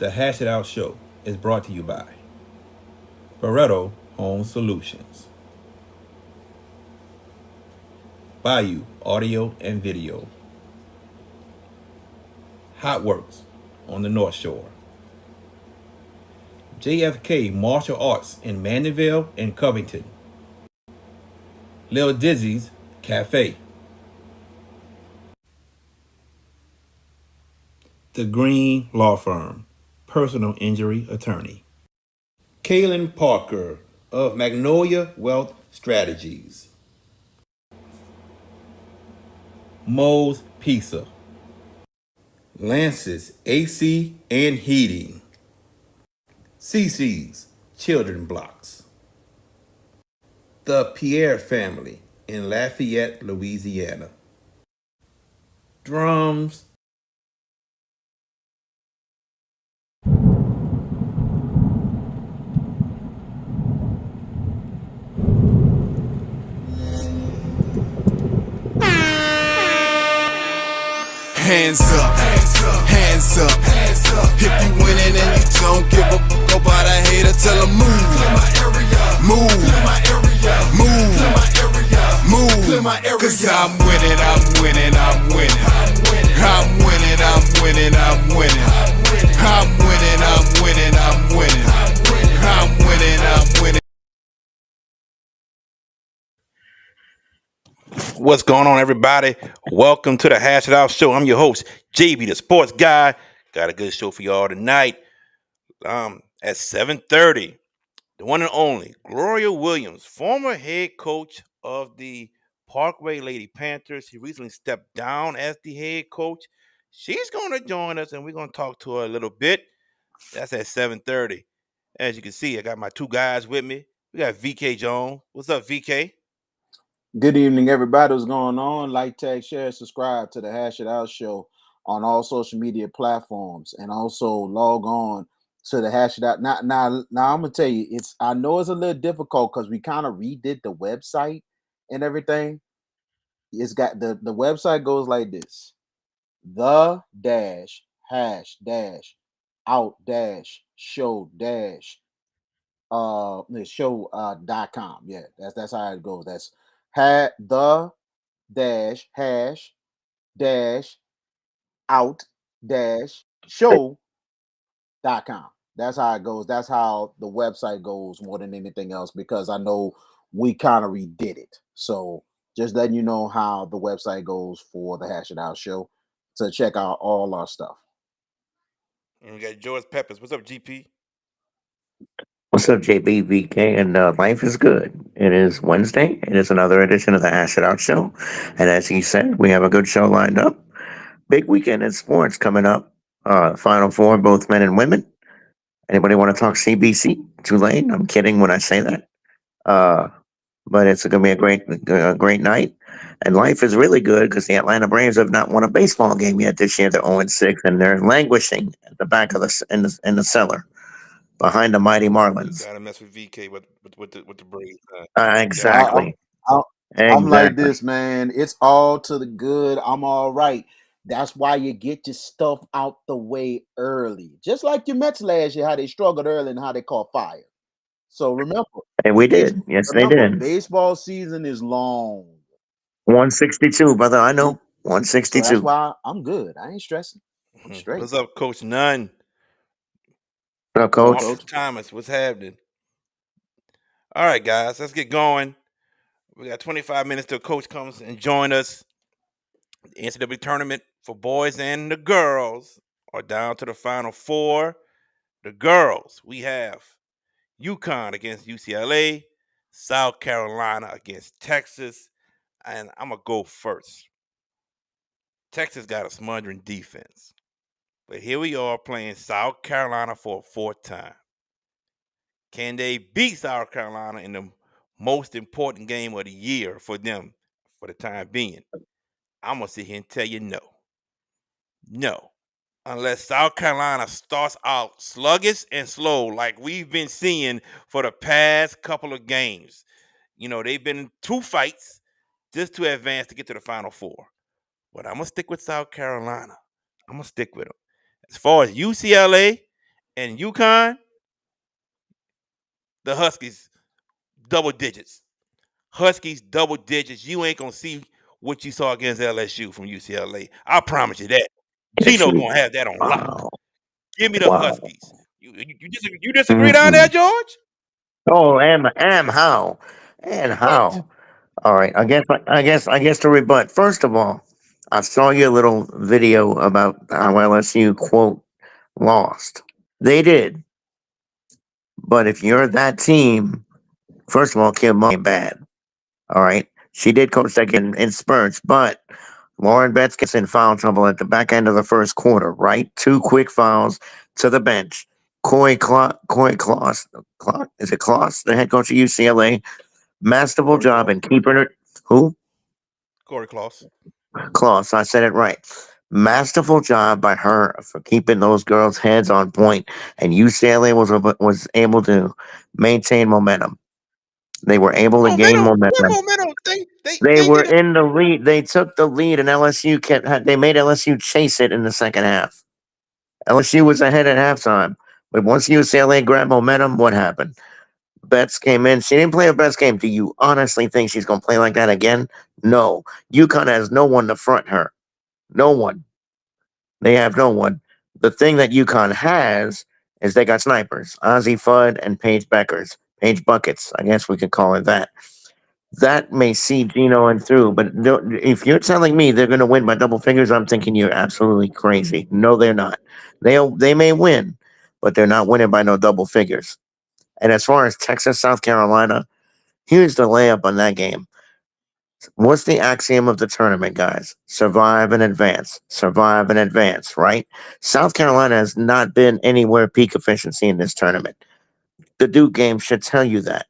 The Hash It Out Show is brought to you by Barreto Home Solutions, Bayou Audio and Video, Hot Works on the North Shore, JFK Martial Arts in Mandeville and Covington, Lil Dizzy's Cafe, The Green Law Firm, personal injury attorney, Kaylin Parker of Magnolia Wealth Strategies, Moe's Pizza, Lance's AC and Heating, CC's Children Blocks, The Pierre Family in Lafayette, Louisiana, Drums, Hands up, hands up. If you winning and you don't give a fuck about a hater, tell them move, move, move, move. Cause I'm winning, I'm winning, I'm winning. I'm winning, I'm winning, I'm winning. I'm winning, I'm winning, I'm winning. I'm winning, I'm winning. What's going on, everybody? Welcome to the Hash It Out Show. I'm your host, JB, the sports guy. Got a good show for y'all tonight. At 7:30, the one and only Gloria Williams, former head coach of the Parkway Lady Panthers. He recently stepped down as the head coach. She's going to join us, and we're going to talk to her a little bit. That's at 7:30. As you can see, I got my two guys with me. We got VK Jones. What's up, VK? Good evening, everybody. What's going on? Like, tag, share, subscribe to the Hash It Out Show on all social media platforms, and also log on to the Hash It Out. Now, I'm gonna tell you, I know it's a little difficult because we kind of redid the website and everything. It's got the website goes like this: the dash hash dash out dash show dash the show .com. Yeah, that's how it goes. That's the dash hash dash out dash show.com. That's how it goes. That's how the website goes more than anything else, because I know we kind of redid it. So just letting you know how the website goes for the Hash It Out Show to check out all our stuff. And we got George Peppers. What's up, GP? What's up, JBVK? And life is good. It is Wednesday. It is another edition of the Hash It Out Show. And as he said, we have a good show lined up. Big weekend in sports coming up. Final four, both men and women. Anybody want to talk CBC? Tulane? I'm kidding when I say that. But it's going to be a great night. And life is really good because the Atlanta Braves have not won a baseball game yet this year. They're 0-6, and they're languishing at the back of the cellar behind the mighty Marlins. Gotta mess with VK with the Braves. Exactly. I'm like Exactly. this, man. It's all to the good. I'm all right. That's why you get your stuff out the way early. Just like your Mets last year, how they struggled early and how they caught fire. So remember, And we did. Yes, they did. baseball season is long. 162, brother. I know. So that's 162. why I'm good. I ain't stressing. I'm straight. What's up, Coach Nunn? What up, coach? Marcus Thomas, what's happening? All right, guys, let's get going. We got 25 minutes till Coach comes and join us. The NCAA tournament for boys and the girls are down to the Final Four. The girls, we have UConn against UCLA, South Carolina against Texas, and I'm going to go first. Texas got a smothering defense. But here we are playing South Carolina for a fourth time. Can they beat South Carolina in the most important game of the year for them for the time being? I'm going to sit here and tell you no. No. Unless South Carolina starts out sluggish and slow like we've been seeing for the past couple of games. You know, they've been in two fights just to advance to get to the Final Four. But I'm going to stick with South Carolina. I'm going to stick with them. As far as UCLA, And UConn, the Huskies, double digits. Huskies, double digits. You ain't gonna see what you saw against LSU from UCLA. I promise you that. Gino Issue. gonna have that on lock. Wow. Give me the Wow. Huskies. You disagree down there, Mm-mm. George? Oh, am how? And What? how? All right. I guess to rebut. First of all, I saw your little video about how LSU quote lost. They did, but if you're that team, first of all, Kim Mulkey ain't bad. All right, she did coach that game in spurts, but Lauren Betts gets in foul trouble at the back end of the first quarter. Right, two quick fouls to the bench. Coy Kloss, is it Kloss, the head coach of UCLA? Masterful Corey job Claus. in keeping her. Who? Corey Claus. Kloss. I said it right. Masterful job by her for keeping those girls' heads on point, and UCLA was able to maintain momentum. They were able to gain Momentum. What momentum. momentum? They They they were did it. in the lead. They took the lead, and LSU they made LSU chase it in the second half. LSU was ahead at halftime, but once UCLA grabbed momentum, what happened? Betts came in. She didn't play her best game. Do you honestly think she's going to play like that again? No. UConn has no one to front her. No one. They have no one. The thing that UConn has is they got snipers, Ozzie Fudd and Paige Beckers, Paige Buckets. I guess we could call it that. That may see Gino and through, but if you're telling me they're going to win by double figures, I'm thinking you're absolutely crazy. No, they're not. They may win, but they're not winning by no double figures. And as far as Texas, South Carolina, here's the layup on that game. What's the axiom of the tournament, guys? Survive and advance. Survive and advance, right? South Carolina has not been anywhere peak efficiency in this tournament. The Duke game should tell you that.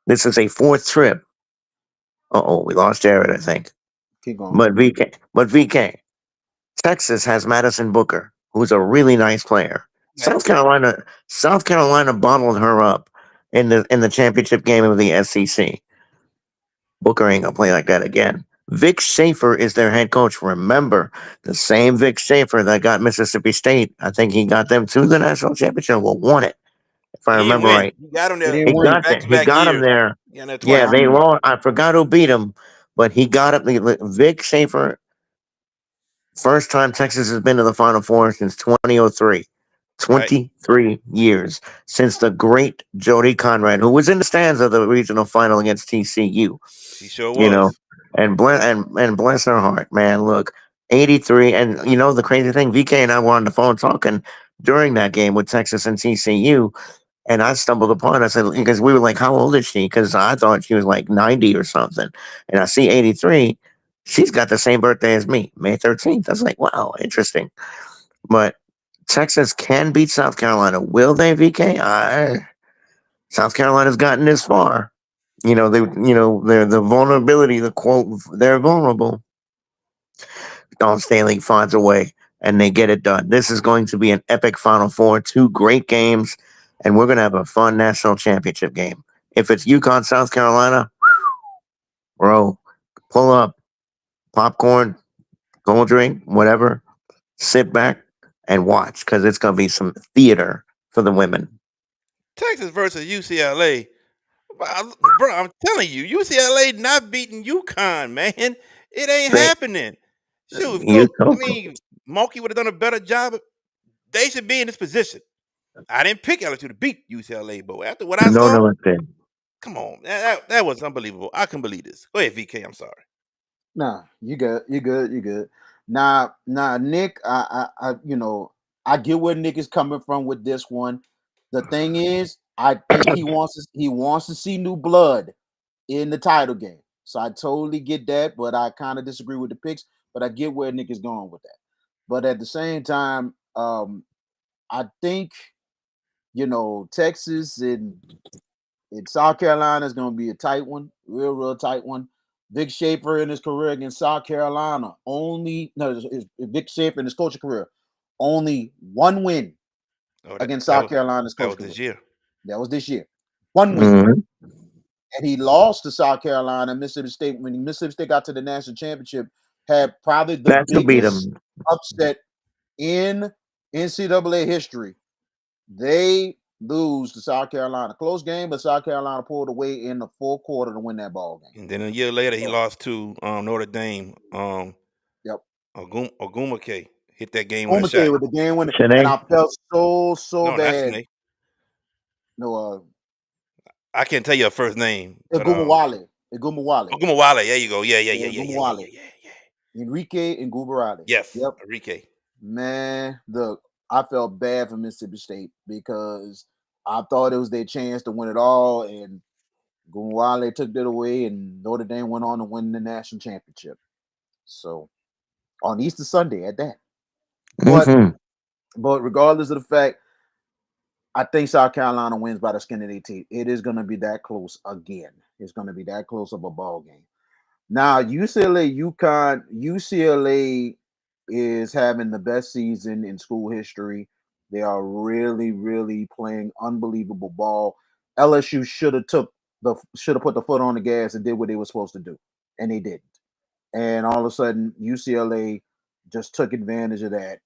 This is a fourth trip. We lost Jared, I think. Keep going. But VK, Texas has Madison Booker, who's a really nice player. Right. South Carolina bottled her up in the championship game of the SEC. Booker ain't gonna play like that again. Vic Schaefer is their head coach. Remember, the same Vic Schaefer that got Mississippi State. I think he got them to the national championship. Well, won it, if I He didn't remember win. right. He got him He there didn't He win. got back that. to He back got him years. there. He got him there Yeah, twice. they lost. I forgot who beat him, but he got him. Vic Schaefer. First time Texas has been to the Final Four since 2003. Right. 23 years since the great Jody Conrad, who was in the stands of the regional final against TCU, She sure you know, was. and bless her heart, man. Look, 83, and the crazy thing, VK and I were on the phone talking during that game with Texas and TCU, and I stumbled upon. I said because we were like, "How old is she?" Because I thought she was like 90 or something, and I see 83. She's got the same birthday as me, May 13th. I was like, "Wow, interesting." But Texas can beat South Carolina. Will they, VK? South Carolina's gotten this far. They're the vulnerability, the quote, they're vulnerable. Dawn Staley finds a way and they get it done. This is going to be an epic Final Four, two great games, and we're going to have a fun national championship game. If it's UConn, South Carolina, bro, pull up, popcorn, cold drink, whatever, sit back and watch because it's going to be some theater for the women. Texas versus UCLA. Bro, I'm telling you, UCLA not beating UConn, man. It ain't They, happening. Shoot, if you Coach, I talk, mean, Mulkey would have done a better job. They should be in this position. I didn't pick LSU to beat UCLA, but after what I no, saw, no, it's good. come on, that was unbelievable. I can believe this. Go ahead, VK. I'm sorry. Nah, you good. You good. You good. Nah, Nick. I get where Nick is coming from with this one. The thing is, I think he wants to see new blood in the title game. So I totally get that, but I kind of disagree with the picks. But I get where Nick is going with that. But at the same time, I think Texas and South Carolina is going to be a tight one, real tight one. Vic Schaefer in his career against South Carolina only no Vic Schaefer in his coaching career only one win Oh, against that South was Carolina's that coaching was career. this year. That was this year. One win. Mhm. And he lost to South Carolina, Mississippi State. When Mississippi State got to the national championship, had probably the That's who beat biggest them. upset in NCAA history. They lose to South Carolina. Close game, but South Carolina pulled away in the fourth quarter to win that ball game. And then a year later, he So, lost to Notre Dame. yep. Ogumake hit that game winning shot. Umake with the game winner, and Shanae, I felt so No, not bad. Shanae. No, I can't tell you her first name, but Igumawale. Igumawale. Ogumawale. There you go. Yeah, yeah, yeah, Yeah, yeah, yeah, yeah, yeah, Igumawale. yeah, yeah. Enrique and Gubarale. Yes, Yep. Enrique. Man, look, I felt bad for Mississippi State because I thought it was their chance to win it all, and Gumwale took it away, and Notre Dame went on to win the national championship. So on Easter Sunday at that. But mm-hmm. but regardless of the fact, I think South Carolina wins by the skin of their teeth. It is going to be that close again. It's going to be that close of a ball game. Now, UCLA, UConn, UCLA is having the best season in school history. They are really, really playing unbelievable ball. LSU should have put the foot on the gas and did what they were supposed to do, and they didn't. And all of a sudden, UCLA just took advantage of that,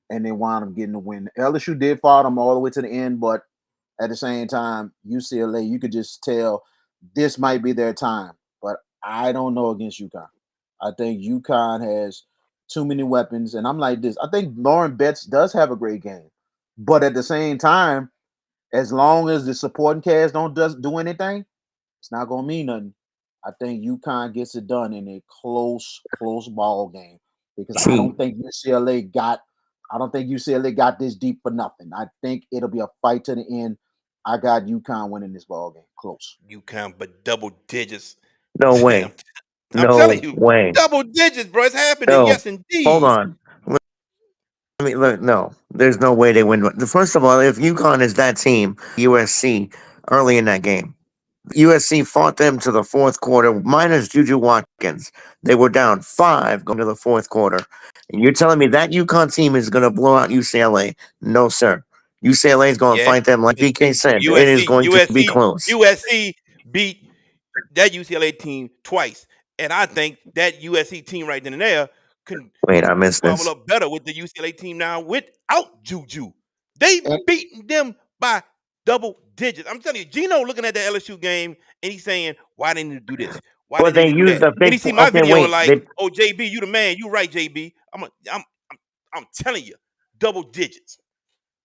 and they wound up getting the win. LSU did follow them all the way to the end, but at the same time, UCLA, you could just tell this might be their time. But I don't know against UConn. I think UConn has too many weapons. And I'm like this. I think Lauren Betts does have a great game. But at the same time, as long as the supporting cast don't do anything, it's not gonna mean nothing. I think UConn gets it done in a close ball game because See, I don't think UCLA got this deep for nothing. I think it'll be a fight to the end. I got UConn winning this ball game. Close. UConn, but double digits. no I'm, way. I'm telling No you, way. double digits, bro. It's happening. No. Yes, Hold indeed. on. Let me look. No, there's no way they win. First of all, if UConn is that team, USC early in that game. USC fought them to the fourth quarter, minus Juju Watkins. They were down 5 going to the fourth quarter. And you're telling me that UConn team is going to blow out UCLA? No, sir. UCLA is going to Yeah, fight them, like VK said. It is USC, going to be USC, close. USC beat that UCLA team twice, and I think that USC team right then and there can Wait, I missed bubble this. up better with the UCLA team now without Juju. They And, beating them by double digits. I'm telling you, Gino looking at the LSU game and he's saying, "Why didn't you do this? Why But didn't they you do used that?" a Then he big. see my Okay, video and wait. like, They "Oh, JB, you the man. You right, JB. I'm telling you, double digits."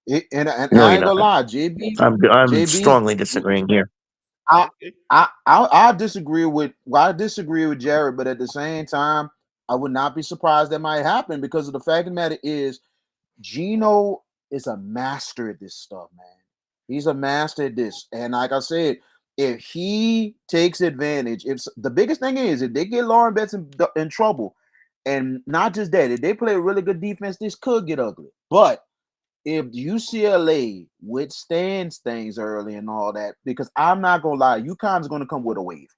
and no, I you're ain't gonna not. lie, JB, I'm JB, strongly disagreeing here. I Okay. I disagree with Jared, but at the same time, I would not be surprised that might happen because of the fact of the matter is Gino is a master at this stuff, man. He's a master at this. And like I said, if he takes advantage, if the biggest thing is if they get Lauren Betts in trouble, and not just that, if they play a really good defense, this could get ugly. But if UCLA withstands things early and all that, because I'm not gonna lie, UConn's gonna come with a wave.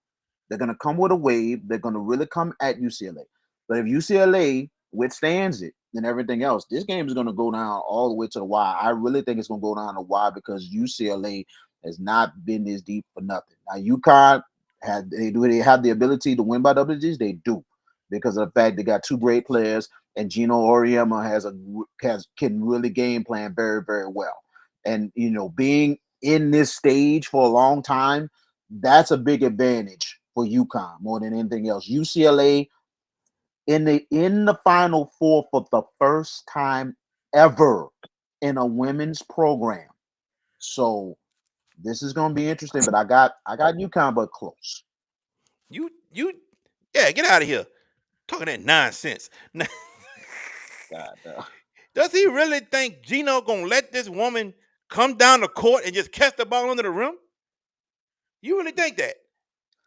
They're going to come with a wave. They're going to really come at UCLA. But if UCLA withstands it and everything else, this game is going to go down all the way to the wire. I really think it's going to go down the wire because UCLA has not been this deep for nothing. Now, UConn they have the ability to win by double digits? They do because of the fact they got two great players and Gino Oriema can really game plan very, very well. And being in this stage for a long time, that's a big advantage for UConn more than anything else. UCLA in the Final Four for the first time ever in a women's program. So this is going to be interesting. But I got UConn, but close. You, yeah, get out of here talking that nonsense. God, Does he really think Gino gonna let this woman come down the court and just catch the ball under the rim? You really think that?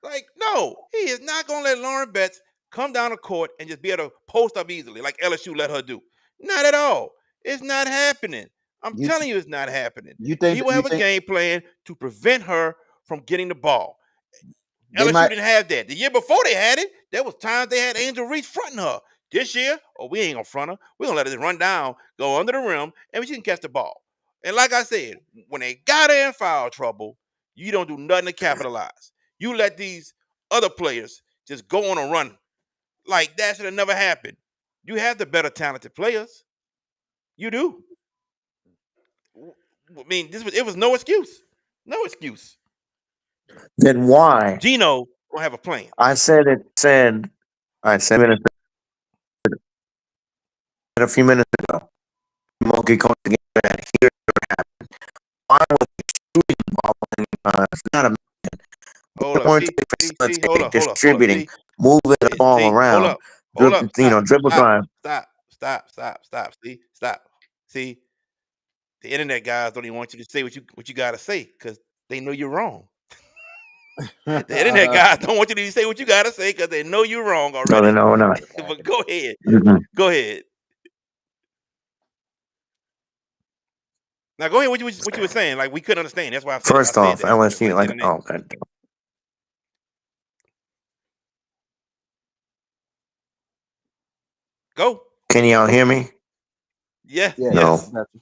Like, no, he is not gonna let Lauren Betts come down the court and just be able to post up easily like LSU let her do. Not at all. It's not happening. I'm you telling you, it's not happening. you He think will you have a think game plan to prevent her from getting the ball. they LSU might? didn't have that. The year before they had it, there was times they had Angel Reese fronting her. This year, oh, we ain't gonna front her. We're gonna let her run down, go under the rim, and she can catch the ball. And like I said, when they got her in foul trouble, you don't do nothing to capitalize. You let these other players just go on a run. Like that should have never happened. You have the better talented players. You do. I mean, it was no excuse. No excuse. Then why? Gino gonna have a plan. I said a few minutes ago. Monkey coach again. Here, why was he shooting the ball? It's not a Hold up. weren't See, they see, see. Hold facilitating, up, hold up, hold up. distributing, See, moving the see, ball see. Hold around, up, hold up. Stop, dribble stop, drive. stop, stop, stop, stop, stop. See, stop. See, the internet guys don't even want you to say what you gotta say because they know you're wrong. The internet guys don't want you to say what you gotta say because they know you're wrong No, already. no, we're not. But go ahead. Mm-mm. Go ahead. Now go ahead. What you were saying? Like we couldn't understand. That's why I First said off, that. LSU, Like the like, internet. oh, God. Go. Can y'all hear me? Yeah. Yeah, No. Yes. we got you.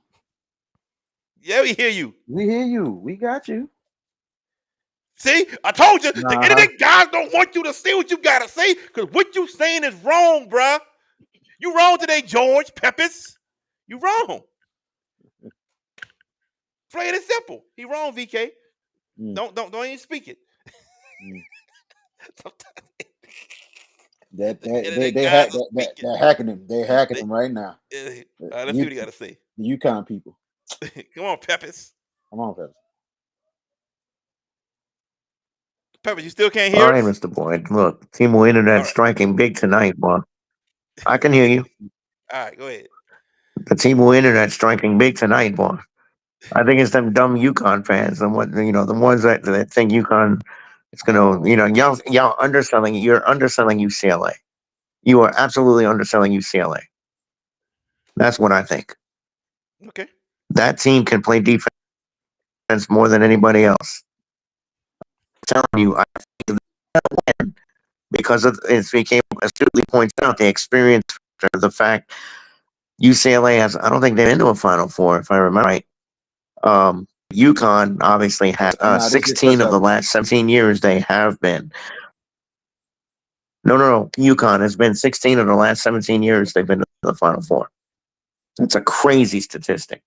Yeah. We hear you. We hear you. We got you. See, I told you the Uh-huh. internet guys don't want you to say what you gotta say because what you saying is wrong, bruh. You wrong today, George Peppers. You wrong. Plain and simple. He wrong, VK. Mm, Don't even speak it. mm. The They internet they guys hack are speaking. they're hacking him. They're hacking They, him right now. let's see You what he got to say. the UConn people. Come on, Peppers. Come on, fellas. Peppers, you still can't All hear right, us? Mr. Boyd. Look, T-Mobile Internet All right. striking big tonight, boy. I can hear you. All right, go ahead. The T-Mobile Internet striking big tonight, boy. I think it's them dumb UConn fans, the ones that think UConn is gonna, y'all underselling. You're underselling UCLA. You are absolutely underselling UCLA. That's what I think. Okay. That team can play defense more than anybody else. I'm telling you, I think because of it became astutely points out the experience, the fact UCLA has. I don't think they've been to a Final Four, if I remember right. UConn obviously has Nah, this is their 16 of the seven. last 17 years they have been. No. UConn has been 16 of the last 17 years they've been to the Final Four. That's a crazy statistic.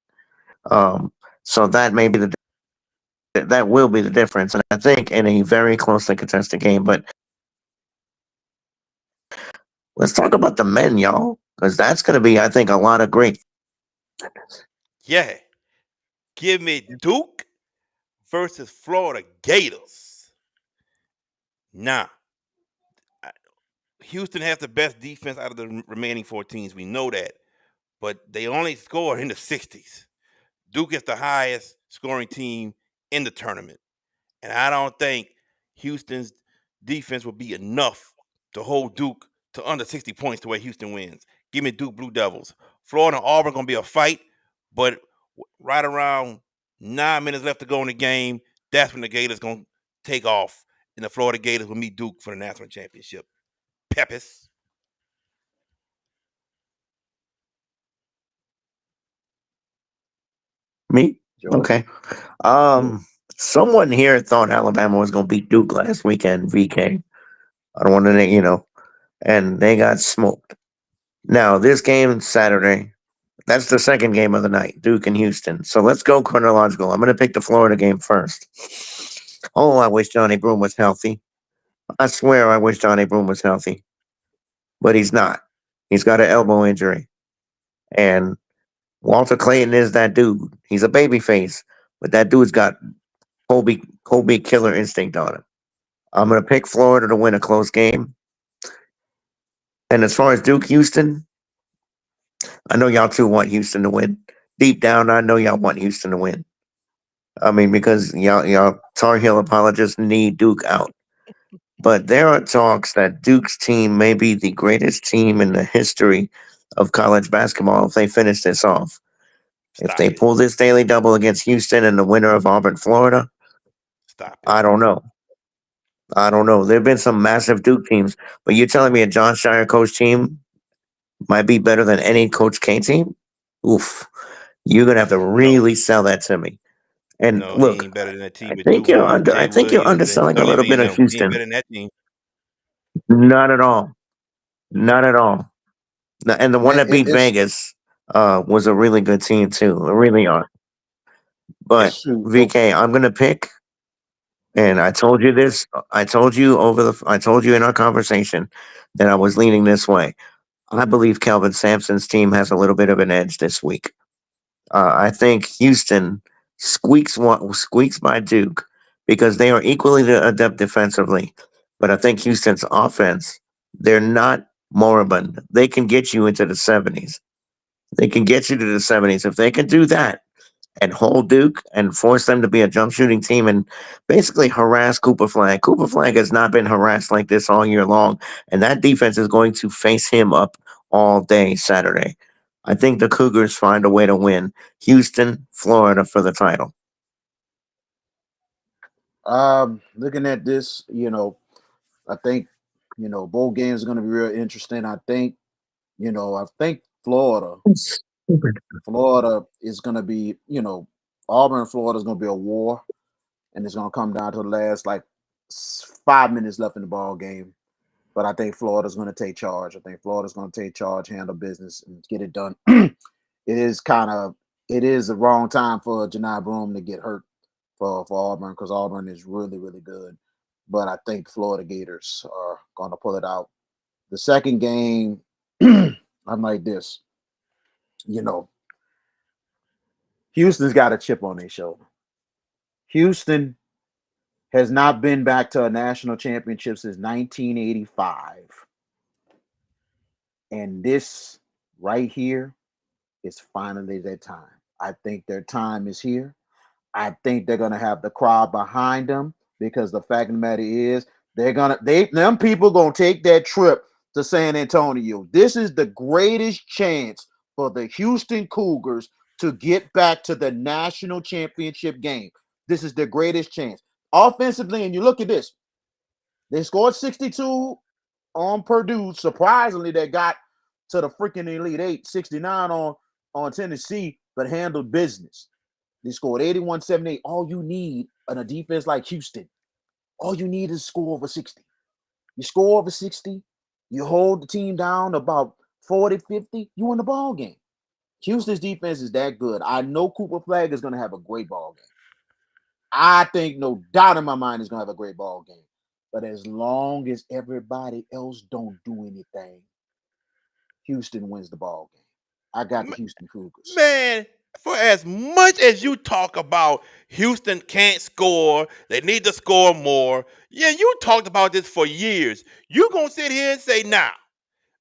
Um, so that will be the difference, and I think in a very closely contested game. But let's talk about the men, y'all, because that's going to be, I think, a lot of great. Yeah. Give me Duke versus Florida Gators. Now, Houston has the best defense out of the remaining four teams. We know that. But they only score in the 60s. Duke is the highest scoring team in the tournament. And I don't think Houston's defense will be enough to hold Duke to under 60 points to where Houston wins. Give me Duke Blue Devils. Florida and Auburn going to be a fight, but right around 9 minutes left to go in the game, that's when the Gators going to take off. And the Florida Gators will meet Duke for the national championship. Peppers. Me? George. Okay. Yeah. Someone here thought Alabama was going to beat Duke last weekend, VK. I don't want to, and they got smoked. Now, this game Saturday, that's the second game of the night, Duke and Houston. So let's go chronological. I'm going to pick the Florida game first. Oh, I wish Johnny Broom was healthy. I swear I wish Johnny Broom was healthy, but he's not. He's got an elbow injury. And Walter Clayton is that dude. He's a baby face, but that dude's got Kobe killer instinct on him. I'm going to pick Florida to win a close game. And as far as Duke Houston, I know y'all too want Houston to win. Deep down, I know y'all want Houston to win. I mean, because y'all Tar Heel apologists need Duke out. But there are talks that Duke's team may be the greatest team in the history of college basketball if they finish this off. If they Stop it. pull this daily double against Houston and the winner of Auburn, Florida, Stop it. I don't know. I don't know. There have been some massive Duke teams, but you're telling me a John Shire coach team might be better than any Coach K team? Oof. You're gonna have to No. really sell that to me. And No, he look, ain't better than that team I with think Duke you're Williams, under. I Jay think you're Williams, and underselling a Sonny little Lee bit and of them. He ain't Houston. better than that team. Not at all. Not at all. And the one Man, that beat it's Vegas was a really good team too. Really are. But Shoot, VK, I'm gonna pick, and I told you this. I told you in our conversation that I was leaning this way. I believe Kelvin Sampson's team has a little bit of an edge this week. I think Houston squeaks by Duke because they are equally adept defensively. But I think Houston's offense, they're not moribund. They can get you into the 70s. They can get you to the 70s. If they can do that and hold Duke and force them to be a jump shooting team and basically harass Cooper Flag. Cooper Flag has not been harassed like this all year long, and that defense is going to face him up all day Saturday. I think the Cougars find a way to win. Houston, Florida for the title. looking at this, I think, both games are going to be real interesting. I think Florida is going to be, Auburn and Florida is going to be a war, and it's going to come down to the last like 5 minutes left in the ball game. But I think Florida's going to take charge. I think Florida's going to take charge, handle business, and get it done. It is the wrong time for Janai Broome to get hurt for Auburn because Auburn is really, really good. But I think Florida Gators are going to pull it out. The second game, I'm like this, you know, Houston's got a chip on their shoulder. Houston has not been back to a national championship since 1985. And this right here is finally their time. I think their time is here. I think they're gonna have the crowd behind them because the fact of the matter is them people gonna take that trip to San Antonio. This is the greatest chance for the Houston Cougars to get back to the national championship game. This is the greatest chance. Offensively, and you look at this, they scored 62 on Purdue. Surprisingly, they got to the freaking Elite Eight, 69 on Tennessee, but handled business. They scored 81-78. All you need in a defense like Houston, all you need is score over 60. You score over 60, you hold the team down about 40, 50, you win the ball game. Houston's defense is that good. I know Cooper Flag is going to have a great ball game. I think no doubt in my mind he's going to have a great ball game. But as long as everybody else don't do anything, Houston wins the ball game. I got the Houston Cougars. Man, for as much as you talk about Houston can't score, they need to score more. Yeah, you talked about this for years. You gonna sit here and say, now,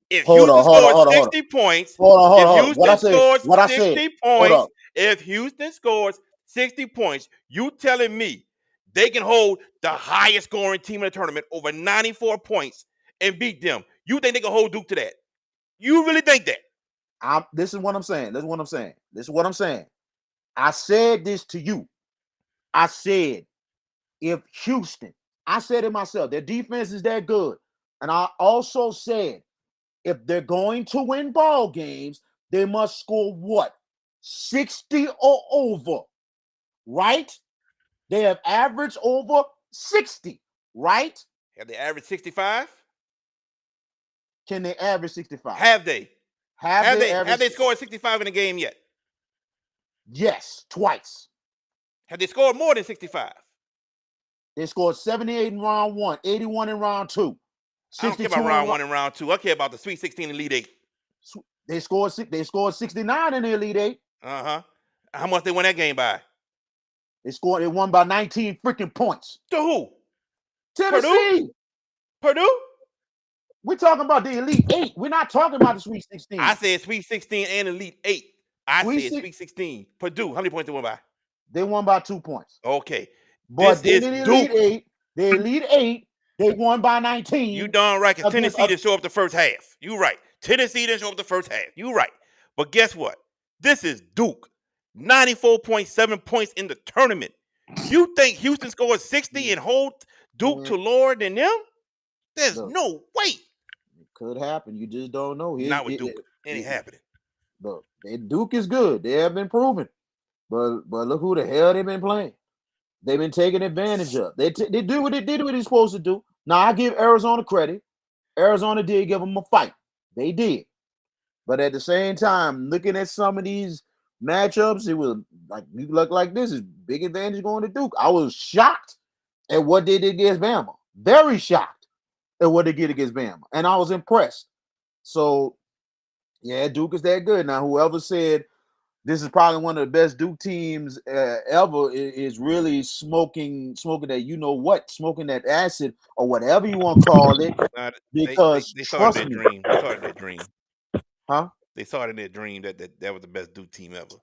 if Houston scores 60 points, if Houston scores What I said. 60 points, if Houston scores 60 points, you telling me they can hold the highest scoring team in the tournament over 94 points and beat them? You think they can hold Duke to that? You really think that? This is what I'm saying. I said this to you. I said, if Houston, I said it myself, their defense is that good. And I also said, if they're going to win ball games, they must score what? 60 or over, right? They have averaged over 60, right? Have they averaged 65? Can they average 65? Have they? Have they scored 65 in a game yet? Yes, twice. Have they scored more than 65? They scored 78 in round one, 81 in round two. I don't care about round one and round two. I care about the Sweet 16 Elite Eight. They scored 69 in the Elite Eight. Uh-huh. How much they won that game by? They won by 19 freaking points. To who? Tennessee. Purdue? We're talking about the Elite Eight. We're not talking about the Sweet 16. I said Sweet 16 and Elite Eight. I said Sweet 16. Purdue, how many points they won by? They won by 2 points. Okay. But then in the Elite Eight, they won by 19. You darn right, because Tennessee didn't show up the first half. You right. Tennessee didn't show up the first half. You right. But guess what? This is Duke. 94.7 points in the tournament. You think Houston scored 60 and hold Duke to lower than them? There's no way. It could happen. You just don't know. Not with Duke. It ain't happening. Look, Duke is good. They have been proven. But look who the hell they've been playing. They've been taking advantage of. They do what they're supposed to do. Now, I give Arizona credit. Arizona did give them a fight. They did. But at the same time, looking at some of these matchups. It was like you look like this is big advantage going to Duke. I was shocked at what they did against Bama. Very shocked at what they did against Bama, and I was impressed. So yeah, Duke is that good. Now, whoever said this is probably one of the best Duke teams ever is really smoking that smoking that acid or whatever you want to call it. Nah, Because they saw it in trust their me, dream. They saw it in their dream. huh? They saw it in their dream that was the best Duke team ever.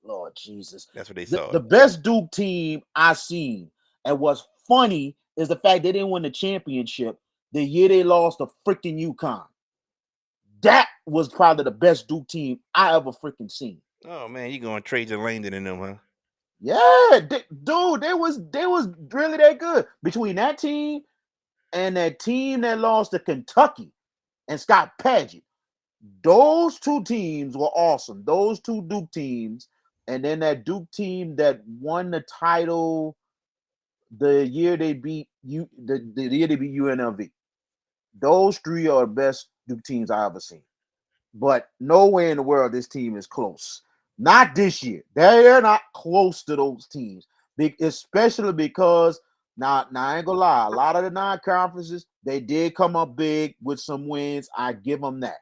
Lord Jesus, That's what they the, saw it. the best Duke team I seen, and what's funny is the fact they didn't win the championship the year they lost to freaking UConn. That was probably the best Duke team I ever freaking seen. Oh man, you going Trajan Langdon in them, huh? Yeah, dude, they was really that good between that team and that team that lost to Kentucky and Scott Paget. Those two teams were awesome. Those two Duke teams, and then that Duke team that won the title the year they beat the year they beat UNLV. Those three are the best Duke teams I ever seen. But nowhere in the world this team is close. Not this year. They're not close to those teams, especially because now I ain't gonna lie. A lot of the non-conferences they did come up big with some wins. I give them that,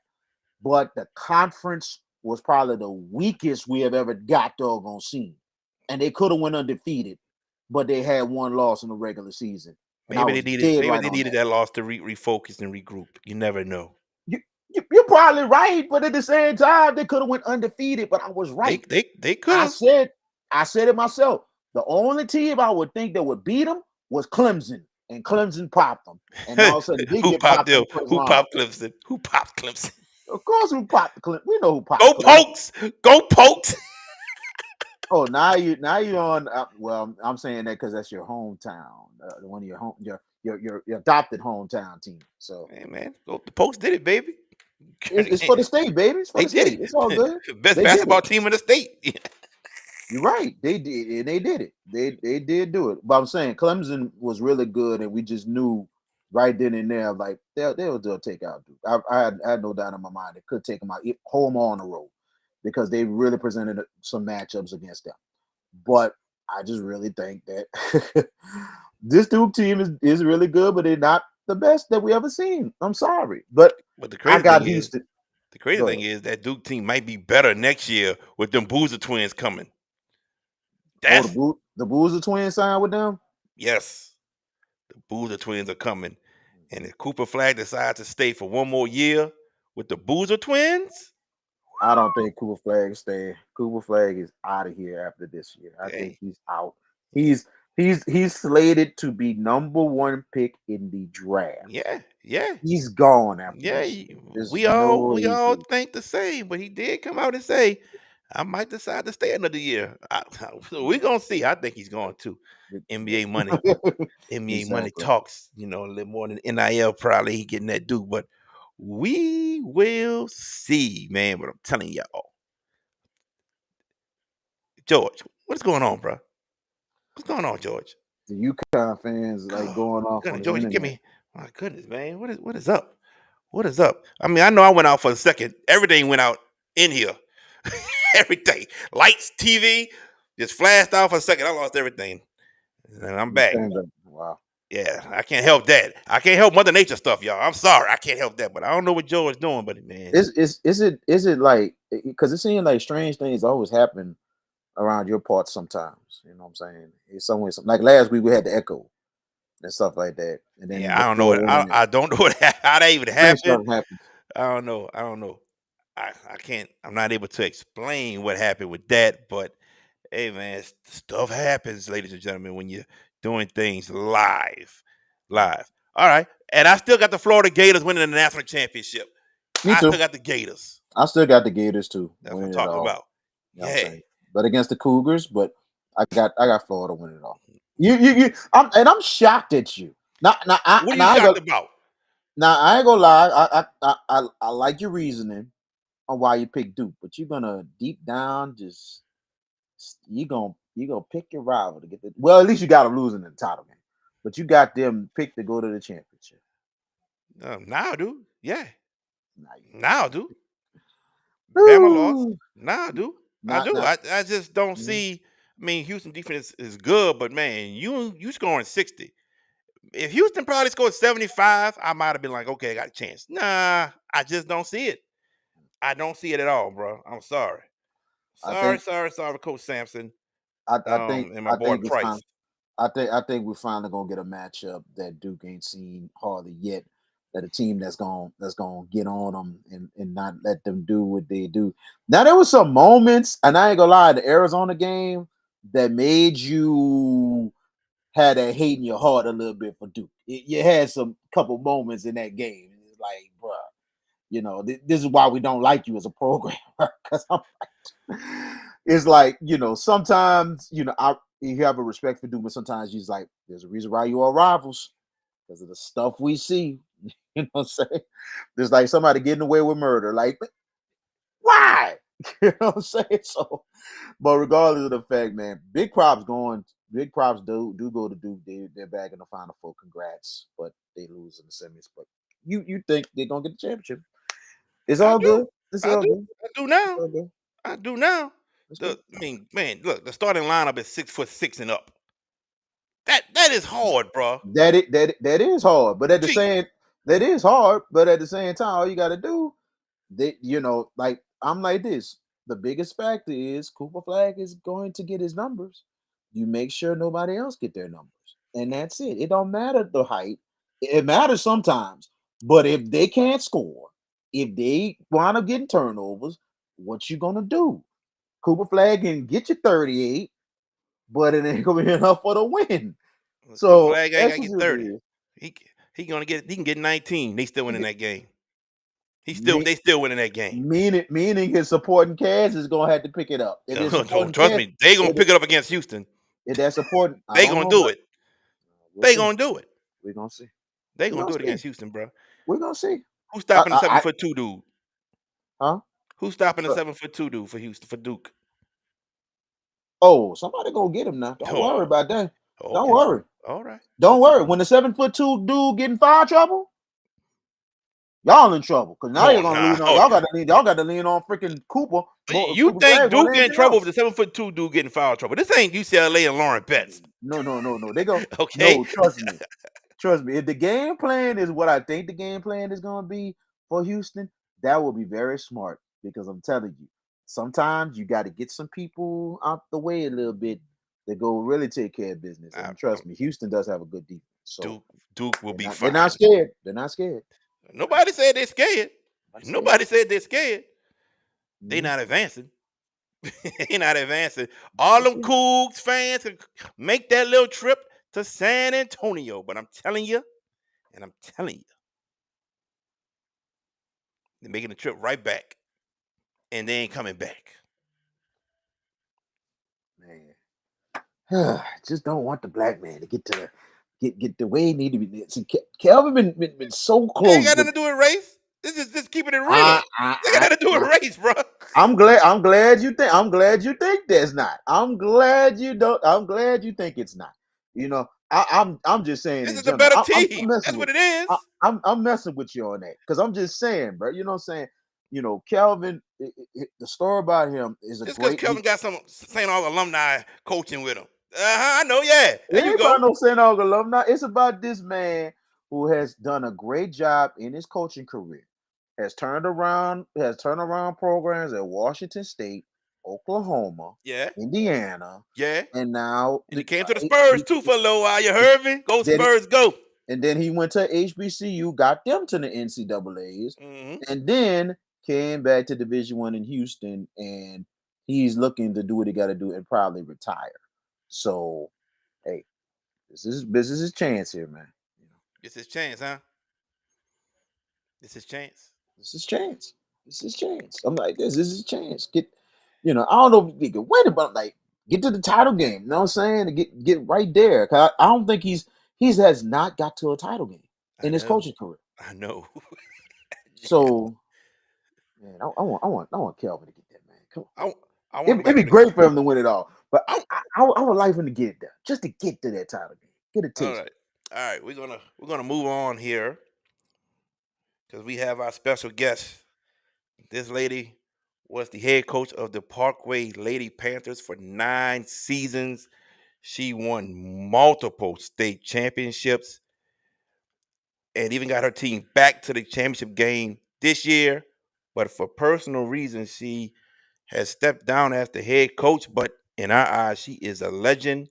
but the conference was probably the weakest we have ever got doggone seen, and they could have went undefeated, but they had one loss in the regular season, and I was dead Maybe right they on needed that. that loss to refocus and regroup. You never know. You're probably right, but at the same time, they could have went undefeated. But I was right. They could I have. said, I said it myself. The only team I would think that would beat them was Clemson, and Clemson popped them. And all of a sudden, they did Who get popped popped in them? the first Who round. popped Clemson? Who popped Clemson? Of course, we popped the Clemson. We know who popped Go Clemson. Pokes! Go Pokes! Oh, now you're on. Well, I'm saying that because that's your hometown, one of your home, your adopted hometown team. So Hey man, go, the Pokes did it, baby. it's for the state, baby. It's for They the did state. It's all it. good. Best They did it. basketball team in the state. You're right. They did, and they did it. They did do it. But I'm saying Clemson was really good, and we just knew right then and there, like they'll take out Duke. I had no doubt in my mind they could take them out, home on the road, because they really presented some matchups against them. But I just really think that this Duke team is really good, but they're not the best that we ever seen. I'm sorry, but But the I crazy got thing is, Houston. the crazy Go thing ahead. is that Duke team might be better next year with them Boozer twins coming. Oh, That's the Boozer twins signed with them. yes, the Boozer twins are coming. And if Cooper Flag decides to stay for one more year with the Boozer twins, I don't think Cooper Flag stay. Cooper Flag is out of here after this year. I think hey, he's out. He's slated to be number one pick in the draft. yeah, yeah. He's gone after Yeah, this year. There's we no all way we he's all leaving. think the same, but he did come out and say, "I might decide to stay another year." We're Yeah, gonna see. I think he's going to. NBA money, yeah. NBA money Exactly. talks. You know, a little more than NIL. Probably he getting that due, but we will see, man. But I'm telling y'all, George, what's going on, bro? What's going on, George? The UConn fans like Oh going my off on goodness, the George, give internet. me. My goodness, man, what is up? What is up? I mean, I know I went out for a second. Everything went out in here. Everything. Lights, TV, just flashed out for a second. I lost everything. And I'm You back. turned up. Wow. Yeah, I can't help that. I can't help Mother Nature stuff, y'all. I'm sorry. I can't help that. But I don't know what Joe is doing, but man. Is it like, because it seems like strange things always happen around your parts sometimes. You know what I'm saying? It's somewhere like last week we had the echo and stuff like that, and then Yeah, I don't know before what then I don't know what how that even strange happened. stuff happens. I don't know. I don't know. I can't I'm not able to explain what happened with that, but hey man, stuff happens, ladies and gentlemen, when you're doing things live. Live. All right. And I still got the Florida Gators winning the national championship. Me I still too. got the Gators. I still got the Gators too, That's what I'm winning it talking all. about. You know what I'm Yeah. saying? But against the Cougars, but I got Florida winning it all. You I'm shocked at you. What are you shocked about? Now I ain't gonna lie. I like your reasoning on why you picked Duke, but you're gonna deep down just you gonna pick your rival to get the, well, at least you got them losing in the title game, but you got them picked to go to the championship. Now, dude. Yeah. Now you Now, dude. Bama lost. Woo! Now, dude. I Not do. not. I just don't Mhm. see. I mean, Houston defense is good, but man, you scoring 60. If Houston probably scored 75, I might have been like, okay, I got a chance. Nah, I just don't see it. I don't see it at all, bro. I'm sorry. I Sorry, think sorry, sorry, Coach Sampson. I think And my I boy think it's fine. Price. I think we're finally gonna get a matchup that Duke ain't seen hardly yet. That a team that's gonna get on them and not let them do what they do. Now there was some moments, and I ain't gonna lie, the Arizona game that made you had that hate in your heart a little bit for Duke. You had some couple moments in that game. It's like, bruh, this is why we don't like you as a program. Because it's like, sometimes, you have a respect for Duke, but sometimes you're like, there's a reason why you are rivals because of the stuff we see. You know what I'm saying? There's like somebody getting away with murder. Like, why? You know what I'm saying? So, but regardless of the fact, man, big props do go to Duke. They're back in the Final Four. Congrats, but they lose in the semis. But you think they're gonna get the championship? It's I all do. good. It's I all do. good. I do It's now. all good. I do now. It's good. I mean, man, look, the starting lineup is 6'6" and up. That is hard, bro. That is hard, but Gee, that is hard, but at the same time, all you got to do, like I'm like this. The biggest factor is Cooper Flag is going to get his numbers. You make sure nobody else get their numbers, and that's it. It don't matter the height. It matters sometimes, but if they can't score, if they wind up getting turnovers, what you gonna do? Cooper Flag can get you 38, but it ain't gonna be enough for the win. Cooper So Flag ain't got that's to what get it 30. is. He he can get 19. They still winning that game. Me- They still winning that game. meaning his supporting cast is gonna have to pick it up. If his So supporting trust cast, me, they gonna if, pick it up against Houston. if that supporting, I They don't gonna know, do but it. we'll They see. gonna do it. We're gonna see. They We're gonna gonna do it see. against Houston, bro. We're gonna see. Who's stopping the seven I foot two dude? huh? Who's stopping the Uh, 7'2" dude for Houston for Duke? Oh, somebody go get him now. Don't worry Oh, about that. Don't okay. worry. All right. Don't worry. When the 7'2" dude get in foul trouble, y'all in trouble. Cause now Oh you're gonna nah. lean on Oh, y'all got to lean on freaking Cooper, you Cooper think Flag more Duke than in anything trouble with else. the 7'2" dude getting foul trouble? This ain't UCLA and Lauren Betts. No. They go. Okay. No, trust me. Trust me. If the game plan is what I think the game plan is going to be for Houston, that will be very smart because I'm telling you, sometimes you got to get some people out the way a little bit that go really take care of business. I, And trust me, Houston does have a good defense, so Duke Duke will they're be not they're not fine. scared. They're not scared. Nobody said they're scared. Not scared. Nobody said they're scared. They Mhm. not advancing. They not advancing. All We'll them see. Cougs fans can make that little trip to San Antonio, but I'm telling you, and I'm telling you, they're making the trip right back, and they ain't coming back. Man, just don't want the black man to get the way he need to be. See, Kelvin been so It ain't close got with. nothing to do with race. This is just keeping it I real. I It got I, nothing to do I with race, bro. I'm glad you think that's not. I'm glad you think it's not. I'm just saying This in is the general. better I'm team. messing That's with what it is. I'm messing with you on that because I'm just saying, bro. You know what I'm saying? Kelvin. The story about him is a Just because great. Kelvin got some St. Aug alumni coaching with him. I know. Yeah, It there you ain't go. about no St. Aug alumni. It's about this man who has done a great job in his coaching career. Has turned around programs at Washington State, Oklahoma, Yeah, Indiana, yeah. and now And he came to the Spurs too for a little while. You heard me? Go then Spurs, go. and then he went to HBCU, got them to the NCAA's, Hmm. and then came back to Division One in Houston, and he's looking to do what he got to do and probably retire. So, hey, this is chance here, man. This is chance, huh? This is chance. This is chance. This is chance. I'm like this. This is chance. I don't know if he can win it, but like get to the title game. You know what I'm saying? To get right there. 'Cause I don't think he has not got to a title game I in his know. coaching career. I know. So man, I want Kelvin to get that, man. Come on. I, I want It, to go it'd back be to the. great for him to win it all. But I, I would like him to get it there. Just to get to that title game. Get a all taste. right, all right. We're gonna move on here because we have our special guest. This lady was the head coach of the Parkway Lady Panthers for 9 seasons. She won multiple state championships and even got her team back to the championship game this year. But for personal reasons, she has stepped down as the head coach. But in our eyes, she is a legend.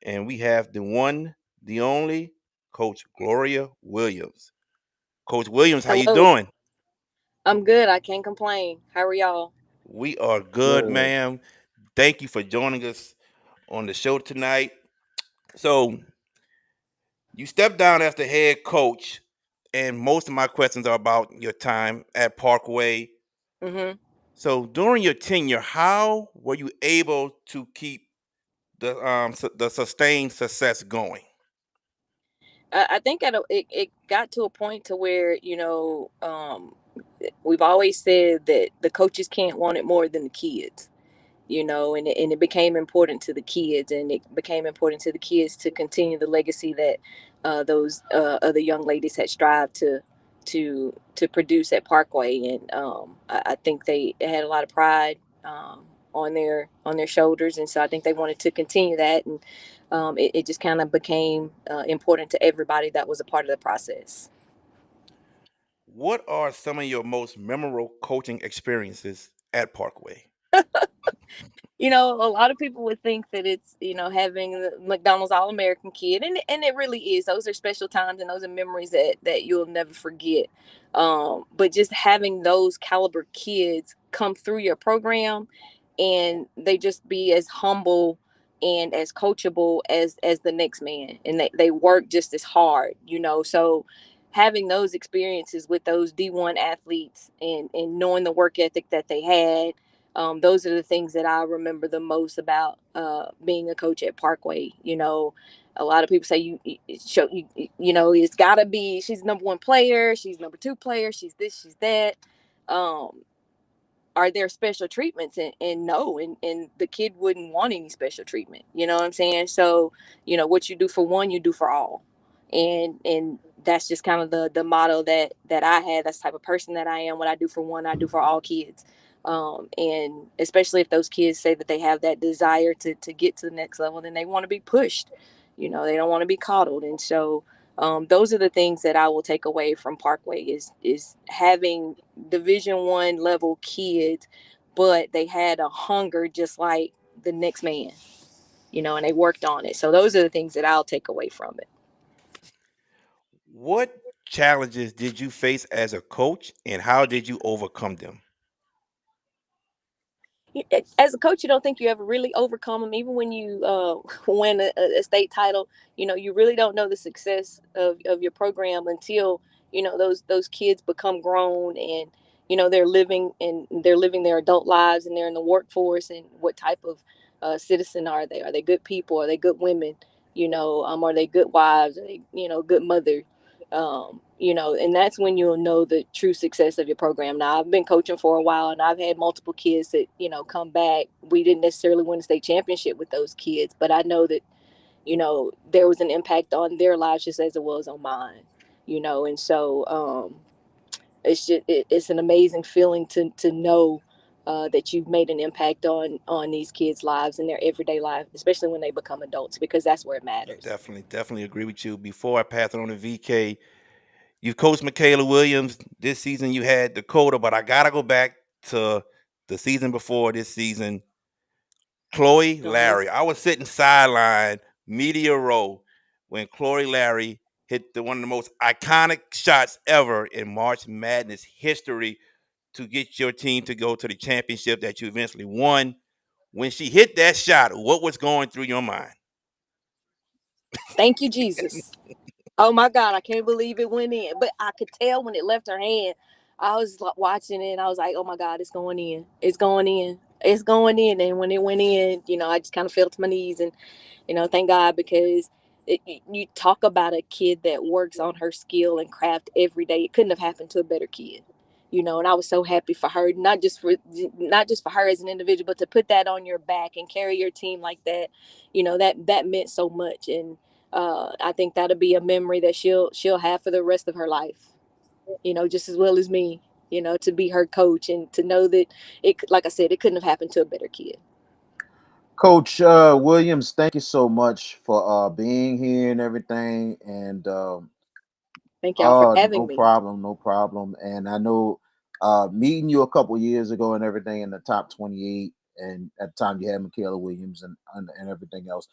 And we have the one, the only, Coach Gloria Williams. Coach Williams, how you Hello. doing? I'm good. I can't complain. How are y'all? We are good, Good. ma'am. Thank you for joining us on the show tonight. So you stepped down as the head coach, and most of my questions are about your time at Parkway. hmm So during your tenure, how were you able to keep the sustained success going? I think it got to a point to where we've always said that the coaches can't want it more than the kids. And it became important to the kids, and it became important to the kids to continue the legacy that those other young ladies had strived to produce at Parkway. And I think they had a lot of pride on their shoulders, and so I think they wanted to continue that. And it just kind of became important to everybody that was a part of the process. What are some of your most memorable coaching experiences at Parkway? A lot of people would think that it's, having the McDonald's All American kid, and it really is. Those are special times, and those are memories that you'll never forget. But just having those caliber kids come through your program, and they just be as humble and as coachable as the next man, and they work just as hard. So having those experiences with those D1 athletes, and knowing the work ethic that they had, those are the things that I remember the most about being a coach at Parkway. A lot of people say it's got to be, she's number one player, she's number two player, she's this, she's that. Um, are there special treatments? And no, and the kid wouldn't want any special treatment. You know what I'm saying? So what you do for one, you do for all. And that's just kind of the motto that I had. That's the type of person that I am. What I do for one, I do for all kids. And especially if those kids say that they have that desire to get to the next level, then they want to be pushed. They don't want to be coddled. And so those are the things that I will take away from Parkway is having Division 1 level kids, but they had a hunger just like the next man, and they worked on it. So those are the things that I'll take away from it. What challenges did you face as a coach, and how did you overcome them? As a coach, you don't think you ever really overcome them. Even when you win a state title, you really don't know the success of your program until those kids become grown, and they're living their adult lives, and they're in the workforce. And what type of citizen are they? Are they good people? Are they good women? Are they good wives? Are they good mother? And that's when you'll know the true success of your program. Now, I've been coaching for a while, and I've had multiple kids that come back. We didn't necessarily win a state championship with those kids, but I know that there was an impact on their lives just as it was on mine. And so it's an amazing feeling to know that you've made an impact on these kids' lives and their everyday life, especially when they become adults, because that's where it matters. Definitely agree with you. Before I pass it on to VK, you coached Michaela Williams this season. You had Dakota, but I gotta go back to the season before this season. Chloe hmm Larry. I was sitting sideline, media row, when Chloe Larry hit one of the most iconic shots ever in March Madness history to get your team to go to the championship that you eventually won. When she hit that shot, what was going through your mind? Thank you, Jesus. Oh my God, I can't believe it went in. But I could tell when it left her hand. I was like watching it, and I was like, oh my God, it's going in. It's going in. It's going in. And when it went in, I just kind of fell to my knees, and thank God, because you talk about a kid that works on her skill and craft every day. It couldn't have happened to a better kid. And I was so happy for her, not just for her as an individual, but to put that on your back and carry your team like that. That meant so much. And I think that'll be a memory that she'll have for the rest of her life. Just as well as me. to be her coach and to know that it, like I said, it couldn't have happened to a better kid. Coach Williams, thank you so much for being here and everything. And Thank y'all for no having me. problem, no problem. And I know meeting you a couple years ago and everything in the top 28, and at the time you had Michaela Williams and everything else.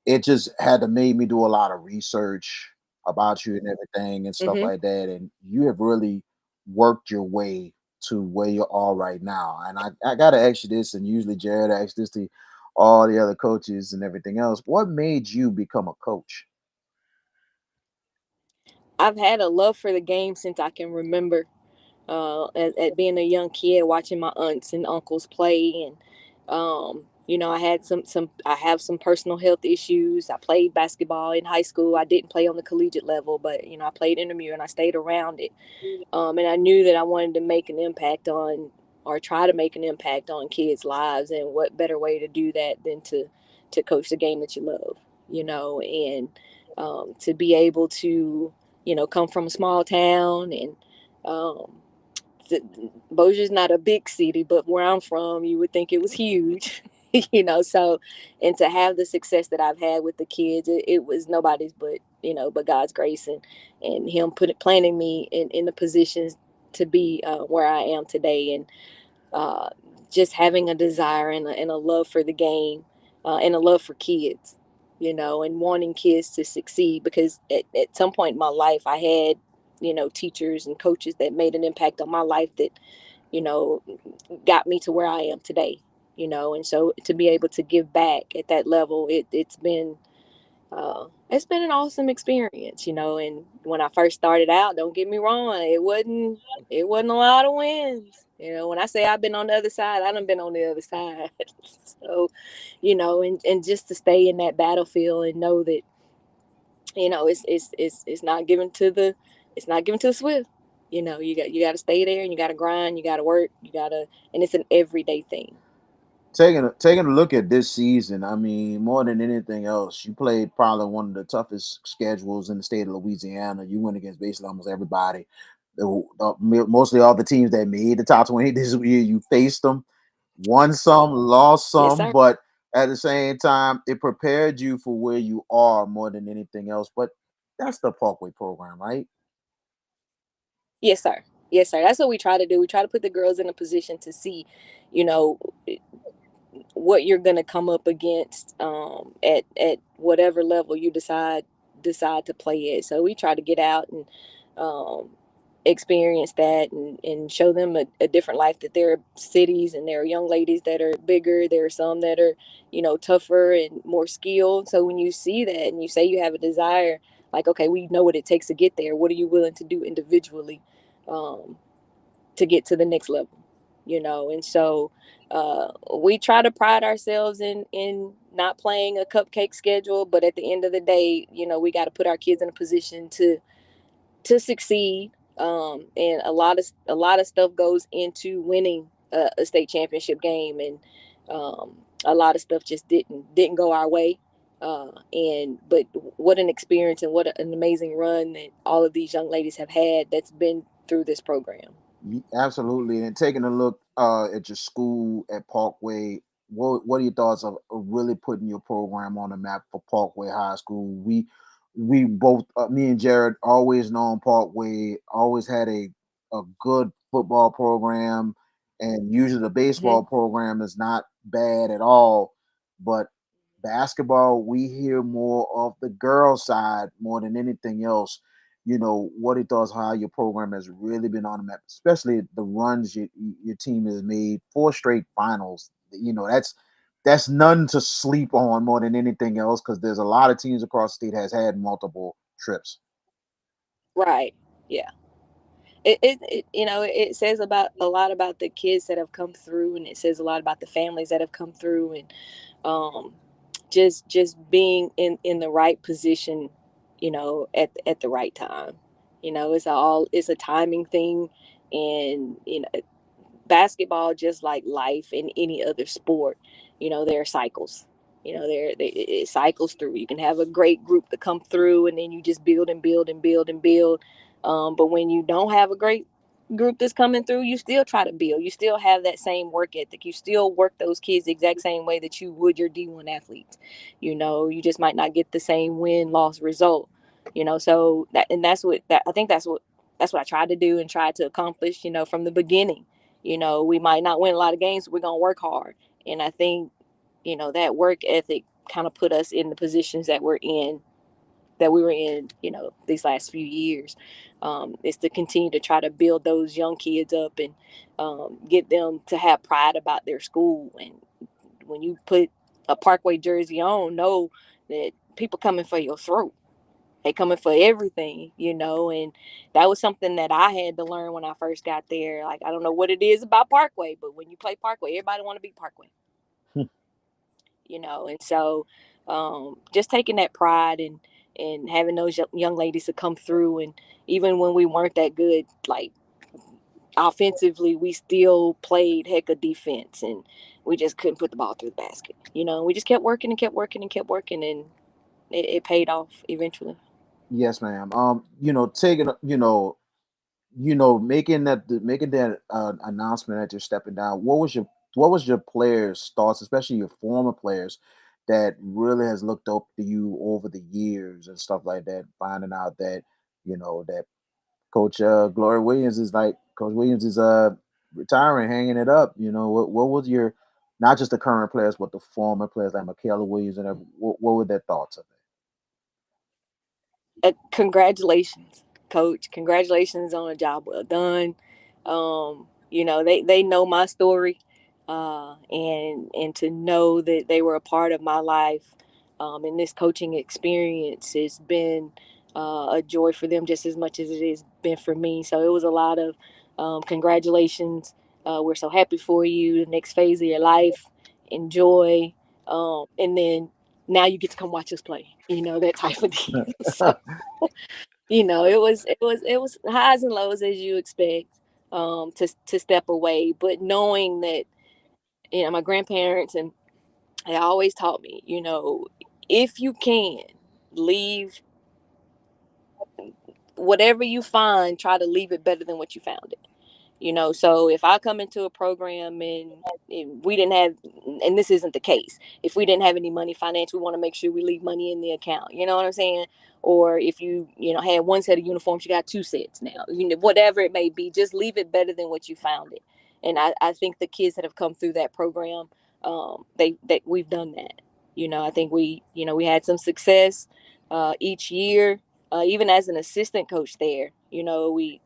It just had to made me do a lot of research about you and everything and stuff Hmm. like that. And you have really worked your way to where you are right now. And I gotta ask you this, and usually Jared asks this to all the other coaches and everything else. What made you become a coach? I've had a love for the game since I can remember. At being a young kid, watching my aunts and uncles play, and I had I have some personal health issues. I played basketball in high school. I didn't play on the collegiate level, but I played intramural and I stayed around it. And I knew that I wanted to make an impact on, or try to make an impact on kids' lives. And what better way to do that than to coach the game that you love, and to be able to, come from a small town and um, Bossier's not a big city, but where I'm from, you would think it was huge, So, and to have the success that I've had with the kids, it was nobody's but God's grace and Him planting me in the positions to be where I am today, and uh, just having a desire and a love for the game, and a love for kids, and wanting kids to succeed. Because at some point in my life, I had, teachers and coaches that made an impact on my life that, you know, got me to where I am today, and so to be able to give back at that level, it's been an awesome experience, and when I first started out, don't get me wrong, it wasn't a lot of wins. When I say I've been on the other side, I done been on the other side. So, and just to stay in that battlefield and know that, it's not given to the swift. You got to stay there, and you got to grind, you got to work, and it's an everyday thing. Taking a look at this season, I mean, more than anything else, you played probably one of the toughest schedules in the state of Louisiana. You went against basically almost everybody. Mostly all the teams that made the top 20 this year, you faced them, won some, lost Yes, some, sir. but at the same time, it prepared you for where you are more than anything else. But that's the Parkway program, right? Yes, sir. Yes, sir. That's what we try to do. We try to put the girls in a position to see, you know, what you're going to come up against, at whatever level you decide to play at. So we try to get out and um, experience that, and show them a different life. That there are cities and there are young ladies that are bigger. There are some that are, tougher and more skilled. So when you see that and you say you have a desire, like, okay, we know what it takes to get there. What are you willing to do individually? Um, to get to the next level, and so we try to pride ourselves in not playing a cupcake schedule, but at the end of the day, we got to put our kids in a position to succeed. And a lot of stuff goes into winning a state championship game, and a lot of stuff just didn't go our way. And but what an experience, and what an amazing run that all of these young ladies have had that's been through this program. Absolutely. And taking a look at your school at Parkway, what are your thoughts of really putting your program on the map for Parkway High School? We both, me and Jared, always known Parkway, always had a good football program, and usually the baseball Hmm. program is not bad at all. But basketball, we hear more of the girl side more than anything else. What he thought how your program has really been on the map, especially the runs your team has made, 4 straight finals. That's none to sleep on more than anything else, because there's a lot of teams across the state has had multiple trips. Right. Yeah. It says about a lot about the kids that have come through, and it says a lot about the families that have come through, and um just being in the right position, at the right time. It's a timing thing. And basketball, just like life and any other sport, there are cycles. It cycles through. You can have a great group to come through, and then you just build and build and build and build. But when you don't have a great group that's coming through, you still try to build. You still have that same work ethic. You still work those kids the exact same way that you would your D1 athletes. You just might not get the same win loss result. So I think that's what I tried to do and tried to accomplish. From the beginning. We might not win a lot of games, but we're gonna work hard. And I think that work ethic kind of put us in the positions that we were in, these last few years, is to continue to try to build those young kids up and get them to have pride about their school. And when you put a Parkway jersey on, know that people coming for your throat. They coming for everything, and that was something that I had to learn when I first got there. Like, I don't know what it is about Parkway, but when you play Parkway, everybody want to be Parkway. And so just taking that pride and having those young ladies to come through, and even when we weren't that good, like offensively, we still played heck of defense, and we just couldn't put the ball through the basket. We just kept working and kept working and kept working, and it paid off eventually. Yes, ma'am. Taking, making that announcement that you're stepping down. What was your players' thoughts, especially your former players, that really has looked up to you over the years and stuff like that, finding out that that Coach Gloria Williams is like Coach Williams is retiring, hanging it up. What was your, not just the current players, but the former players like Michaela Williams and what were their thoughts of Congratulations, coach. Congratulations on a job well done. They know my story, and to know that they were a part of my life, and this coaching experience has been a joy for them just as much as it has been for me. So it was a lot of congratulations. We're so happy for you. The next phase of your life, enjoy, and then now you get to come watch us play. That type of deal. So it? it was highs and lows as you expect, to step away, but knowing that my grandparents, and they always taught me, if you can leave whatever you find, try to leave it better than what you found it. So if I come into a program and we didn't have, and this isn't the case, if we didn't have any money financially, we want to make sure we leave money in the account. You know what I'm saying? Or if you had one set of uniforms, you got two sets now. Whatever it may be, just leave it better than what you found it. And I think the kids that have come through that program, we've done that. I think we had some success each year, even as an assistant coach there. We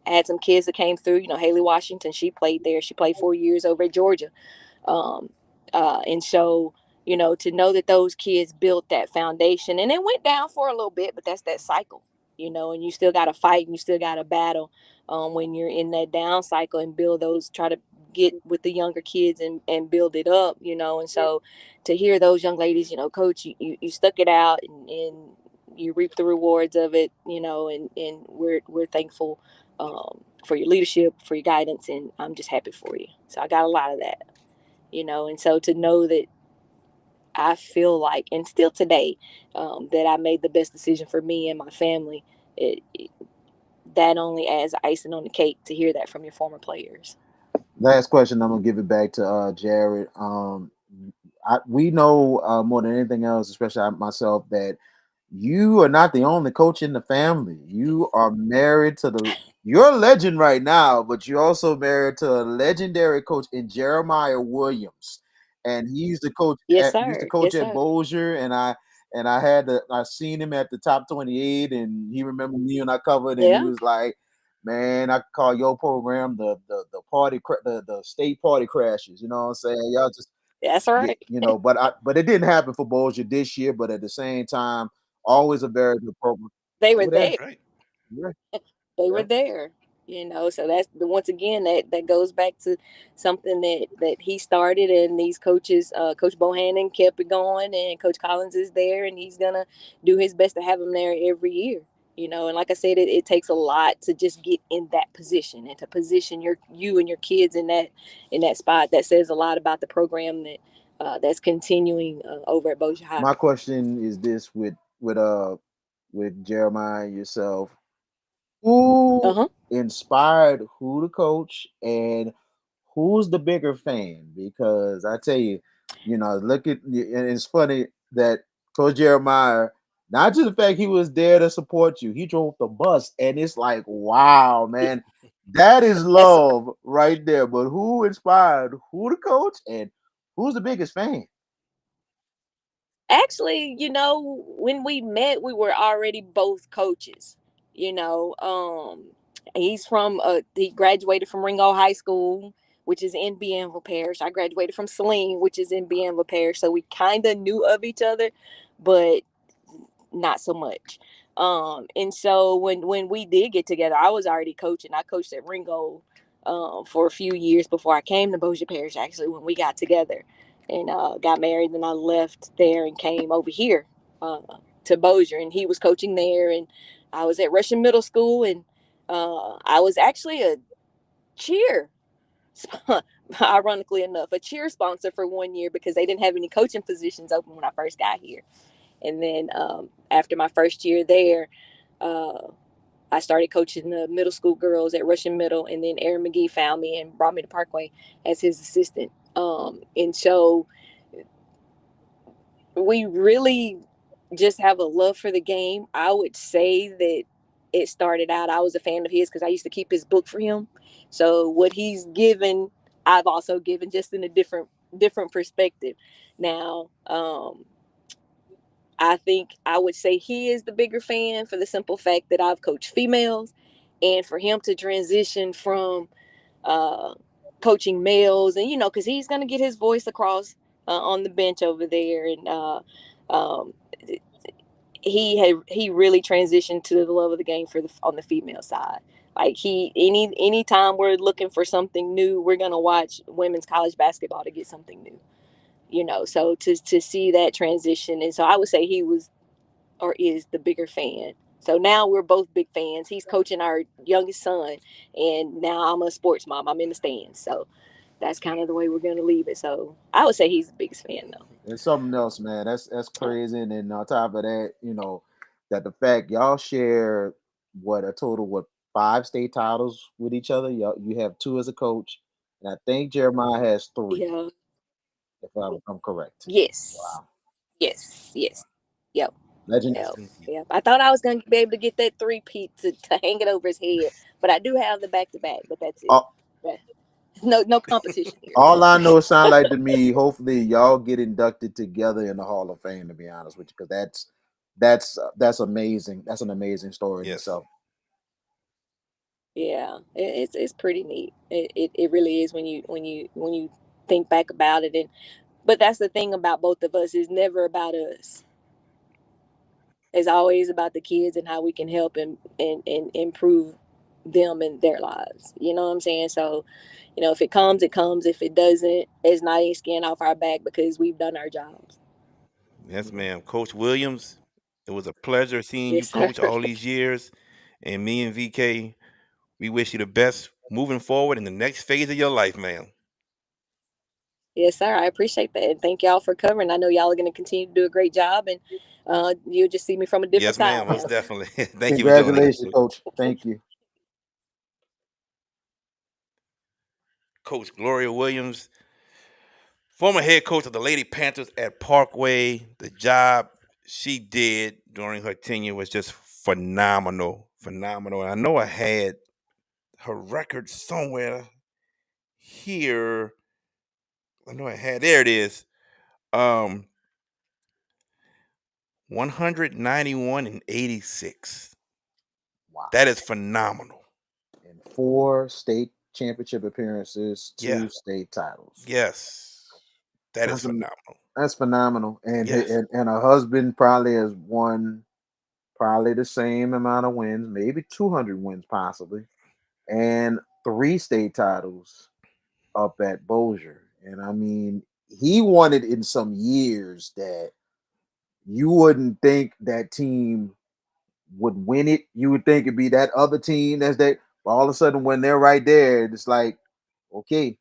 had some kids that came through. Haley Washington, she played there. She played 4 years over at Georgia. Um, and so, to know that those kids built that foundation, and it went down for a little bit, but that's that cycle. And you still got to fight and you still got to battle when you're in that down cycle, and build those, try to get with the younger kids and build it up. And so to hear those young ladies, coach, you stuck it out, and you reap the rewards of it, and we're thankful for your leadership, for your guidance, and I'm just happy for you. So I got a lot of that, and so to know that I feel like, and still today, that I made the best decision for me and my family, that only adds icing on the cake to hear that from your former players. Last question. I'm gonna give it back to Jared. We know more than anything else, especially myself, that you are not the only coach in the family. You are married to the. You're a legend right now, but you're also married to a legendary coach in Jeremiah Williams, and he used to coach. Yes, At, he used to sir. coach Yes, at sir. Bossier, and I seen him at the top 28, and he remembered me and I covered, and he Yeah, was like, "Man, I call your program the party the state party crashes." You know what I'm saying? Y'all just that's yeah, right. but it didn't happen for Bossier this year. But at the same time, always a very good program. They You were were there? there. That's right. Yeah, They were yeah. there. So that's once again that goes back to something that he started, and these coaches, Coach Bohannon kept it going, and Coach Collins is there, and he's gonna do his best to have him there every year. And like I said, it takes a lot to just get in that position, and to position you and your kids in that spot. That says a lot about the program that's continuing over at Bossier High. My question is this: with Jeremiah and yourself, Who Uh-huh. inspired who to coach, and who's the bigger fan? Because I tell you, look at, and it's funny that Coach Jeremiah, not just the fact he was there to support you, he drove the bus, and it's like, wow, man, that is Yes, sir. love right there. But who inspired who to coach, and who's the biggest fan? Actually, when we met, we were already both coaches. You know, he graduated from Ringo High School, which is in Bienville Parish. I graduated from Saline, which is in Bienville Parish. So we kind of knew of each other, but not so much. And so when we did get together, I was already coaching. I coached at Ringo for a few years before I came to Bossier Parish. Actually, when we got together and got married, then I left there and came over here uh, to Bossier, and he was coaching there, and I was at Russian Middle School, and I was actually a cheer. Ironically enough, a cheer sponsor for 1 year because they didn't have any coaching positions open when I first got here. And then after my first year there, uh, I started coaching the middle school girls at Russian Middle. And then Aaron McGee found me and brought me to Parkway as his assistant. And so we really just have a love for the game. I would say that it started out, I was a fan of his because I used to keep his book for him. So what he's given, I've also given just in a different perspective. Now, I think I would say he is the bigger fan for the simple fact that I've coached females, and for him to transition from uh, coaching males, and because he's going to get his voice across on the bench over there, and um, he really transitioned to the love of the game for the on the female side. Like anytime we're looking for something new, we're gonna watch women's college basketball to get something new. So to see that transition, and so I would say he was or is the bigger fan. So now we're both big fans. He's coaching our youngest son, and now I'm a sports mom. I'm in the stands. So that's kind of the way we're going to leave it. So I would say he's the biggest fan, though. It's something else, man. That's Yeah. crazy. And then on top of that, that the fact y'all share what a total what 5 state titles with each other. Y'all, you have two as a coach, and I think Jeremiah has three, Yeah. if I'm correct. Yes. Wow, Yes. Yes. Yep. legend. That's Yep. crazy. Yep. I thought I was going to be able to get that three-peat to hang it over his head, but I do have the back-to-back, but that's it. All, Yeah. No competition here. all I know sound like to me. Hopefully, y'all get inducted together in the Hall of Fame. To be honest with you, because that's amazing. That's an amazing story in Yes. itself. Yeah, it's pretty neat. It really is when you think back about it. And but that's the thing about both of us, is never about us. It's always about the kids and how we can help and improve them and their lives. You know what I'm saying? So, if it comes, it comes. If it doesn't, it's not any skin off our back because we've done our jobs. Yes, ma'am. Coach Williams, it was a pleasure seeing you Yes, sir. coach all these years. And me and VK, we wish you the best moving forward in the next phase of your life, man. Yes, sir. I appreciate that. And thank y'all for covering. I know y'all are going to continue to do a great job, and you'll just see me from a different Yes, ma'am. side Most now. definitely. Thank you for joining us, Congratulations, Coach. Coach. Thank you. Coach Gloria Williams, former head coach of the Lady Panthers at Parkway. The job she did during her tenure was just phenomenal. Phenomenal. And I know I had her record somewhere here. I know I had, there it is. Um 191 and 86. Wow. That is phenomenal. And 4 state championship appearances, Yeah. 2 state titles. Yes. That is That's phenomenal. that's phenomenal. And Yes. and her husband probably has won probably the same amount of wins, maybe 200 wins possibly, and 3 state titles up at Bossier. And I mean, he won it in some years that you wouldn't think that team would win it. You would think it'd be that other team that's that. But all of a sudden, when they're right there, it's like, okay,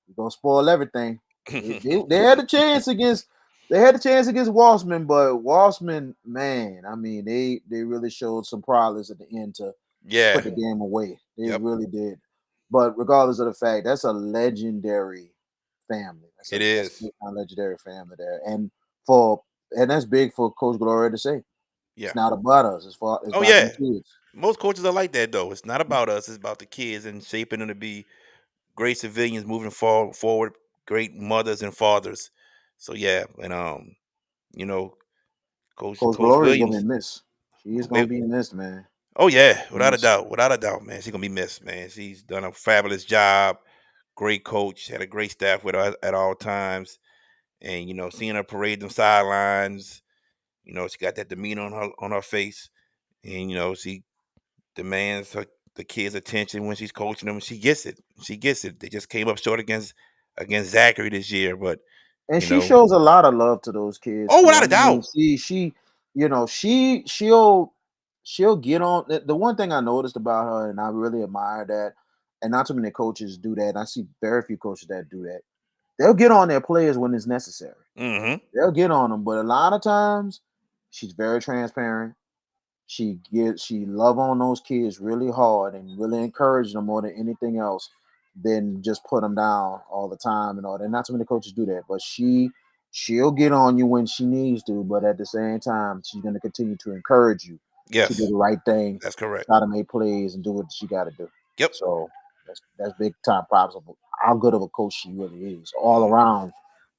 you're gonna spoil everything. They had a chance against Walsman, but Walsman, man, I mean, they really showed some prowess at the end Yeah. put the game away. They Yep. really did. But regardless of the fact, that's a legendary family. It That's a is. big time legendary family there. For and that's big for Coach Gloria to say. Yeah. It's not about us. It's Oh about them yeah. kids. Most coaches are like that though. It's not about us. It's about the kids and shaping them to be great civilians moving forward, great mothers and fathers. So yeah, and you know, Coach Coach Gloria is gonna Williams. be missed. She is gonna They, be missed, man. oh yeah, Missed. without a doubt, man. She's gonna be missed, man. She's done a fabulous job. Great coach, had a great staff with her at all times, and seeing her parade them sidelines. She got that demeanor on her face, and she demands the kids' attention when she's coaching them. She gets it. She gets it. They just came up short against Zachary this year, but And you she know, shows a lot of love to those kids oh, too. without I a mean, doubt. she'll get on. The one thing I noticed about her, and I really admire that, and not too many coaches do that. And I see very few coaches that do that. They'll get on their players when it's necessary. Mm-hmm. They'll get on them, but a lot of times she's very transparent. She love on those kids really hard and really encourage them more than anything else than just put them down all the time and all that. Not too many coaches do that, but she'll get on you when she needs to, but at the same time, she's gonna continue to encourage you to do Yes, the right thing, that's correct. try to make plays and do what she gotta do. Yep. So that's big time props of how good of a coach she really is all Mhm. around,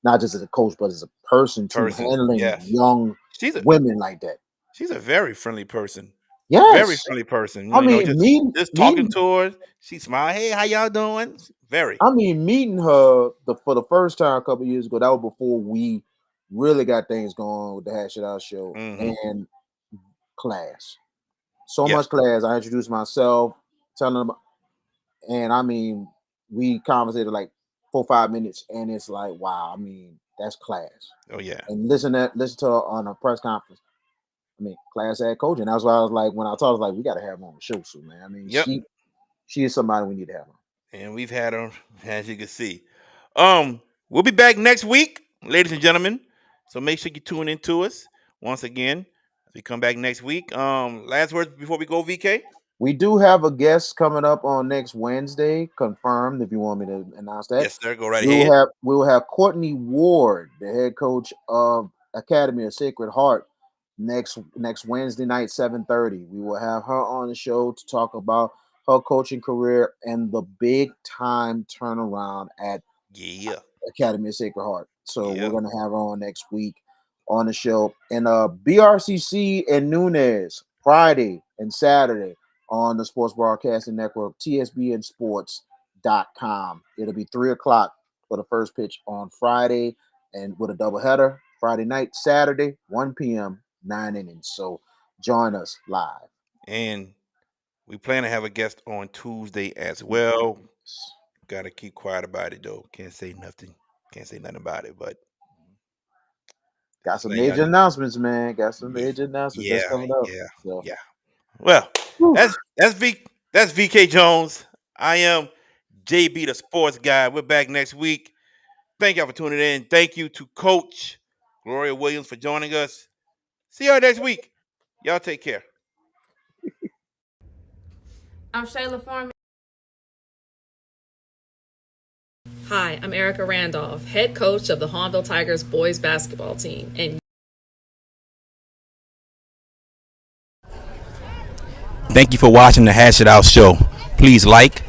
not just as a coach, but as a person too, Person. handling Yes. young She's a women like that. she's a very friendly person. Very Yes. friendly person. I mean, Just talking to her, she smiled. Hey, how y'all doing? Very. meeting her for the first time a couple years ago. That was before we really got things going with the Hash It Out show Mm-hmm. and class. So Yes. much class. I introduced myself, telling them, and I mean, we conversated like 4 or 5 minutes, and it's like, wow. I mean, that's class. Oh yeah. And listen to her on a press conference. I mean, class at coaching. That's why I was like, when I told her, I was like, we got to have her on the show soon, man. I mean, Yep. she is somebody we need to have on. And we've had her, as you can see. We'll be back next week, ladies and gentlemen. So make sure you tune in to us once again as we come back next week. Last words before we go, VK. We do have a guest coming up on next Wednesday, confirmed. If you want me to announce that, Yes, sir. Go right ahead. we will have Courtney Ward, the head coach of Academy of Sacred Heart, next Wednesday night, 7:30. We will have her on the show to talk about her coaching career and the big time turnaround at Yeah. Academy of Sacred Heart. So we're Yeah. gonna have her on next week on the show. And BRCC and Nunez Friday and Saturday on the Sports Broadcasting Network, tsbnsports.com. It'll be 3 o'clock for the first pitch on Friday and with a doubleheader Friday night, Saturday, 1 p.m., 9 innings. So join us live. And we plan to have a guest on Tuesday as well. Gotta keep quiet about it though. Can't say nothing. Can't say nothing about it. But Got just some letting y'all major know. announcements, man. Got some Yeah. major announcements that's Yeah. coming up. Yeah. So, Yeah. Well, whew. that's VK Jones. I am JB the Sports Guy. We're back next week. Thank y'all for tuning in. Thank you to Coach Gloria Williams for joining us. See y'all next week. Y'all take care. I'm Shayla Foreman. Hi, I'm Erica Randolph, head coach of the Hornville Tigers boys basketball team. And Thank you for watching the Hash It Out show. Please like,